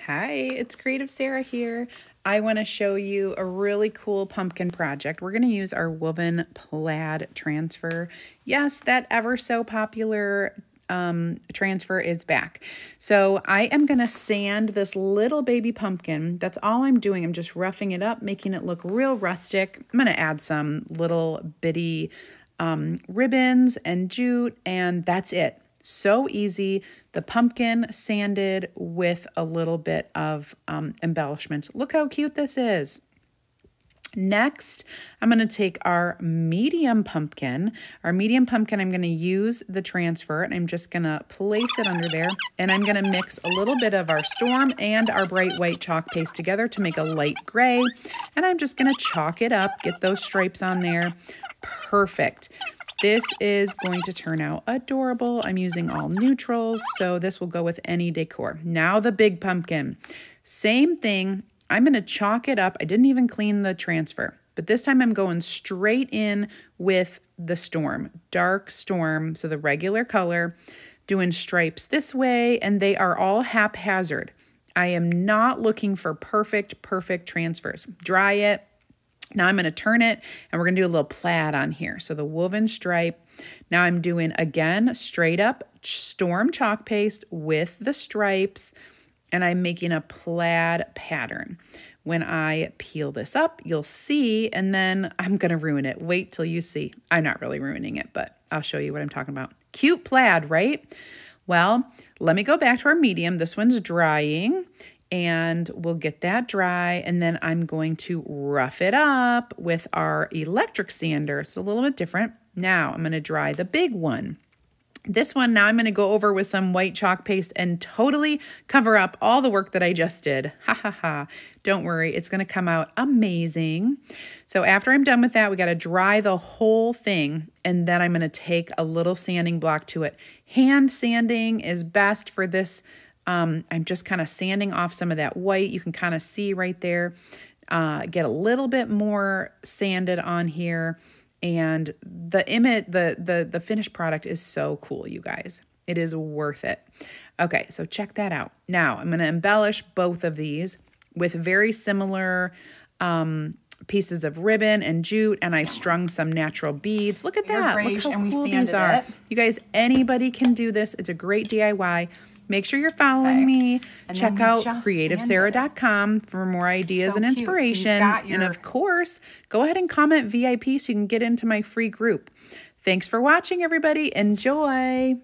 Hi, it's CreativeSarah here. I want to show you a really cool pumpkin project. We're going to use our woven plaid transfer. Yes, that ever so popular transfer is back. So I am going to sand this little baby pumpkin. That's all I'm doing. I'm just roughing it up, making it look real rustic. I'm going to add some little bitty ribbons and jute, and that's it. So easy. The pumpkin sanded with a little bit of embellishments. Look how cute this is. Next, I'm going to take our medium pumpkin. I'm going to use the transfer, and I'm just going to place it under there. And I'm going to mix a little bit of our storm and our bright white chalk paste together to make a light gray. And I'm just going to chalk it up, get those stripes on there. Perfect. This is going to turn out adorable. I'm using all neutrals, so this will go with any decor. Now the big pumpkin. Same thing. I'm going to chalk it up. I didn't even clean the transfer, but this time I'm going straight in with the storm. Dark storm, so the regular color, doing stripes this way, and they are all haphazard. I am not looking for perfect transfers. Dry it. Now I'm going to turn it, and we're going to do a little plaid on here. So the woven stripe. Now I'm doing, again, straight up storm chalk paste with the stripes, and I'm making a plaid pattern. When I peel this up, you'll see, and then I'm going to ruin it. Wait till you see. I'm not really ruining it, but I'll show you what I'm talking about. Cute plaid, right? Well, let me go back to our medium. This one's drying. And we'll get that dry, and then I'm going to rough it up with our electric sander. It's a little bit different. Now I'm going to dry the big one. This one, now I'm going to go over with some white chalk paste and totally cover up all the work that I just did. Ha ha ha. Don't worry, it's going to come out amazing. So after I'm done with that, we got to dry the whole thing, and then I'm going to take a little sanding block to it. Hand sanding is best for this. I'm just kind of sanding off some of that white. You can kind of see right there. Get a little bit more sanded on here, and the finished product is so cool, you guys. It is worth it. Okay, so check that out. Now I'm going to embellish both of these with very similar pieces of ribbon and jute, and I've strung some natural beads. Look at that. Look how cool these are. You guys, anybody can do this. It's a great DIY. Make sure you're following me. Check out CreativeSarah.com for more ideas and inspiration. So and of course, go ahead and comment VIP so you can get into my free group. Thanks for watching, everybody. Enjoy.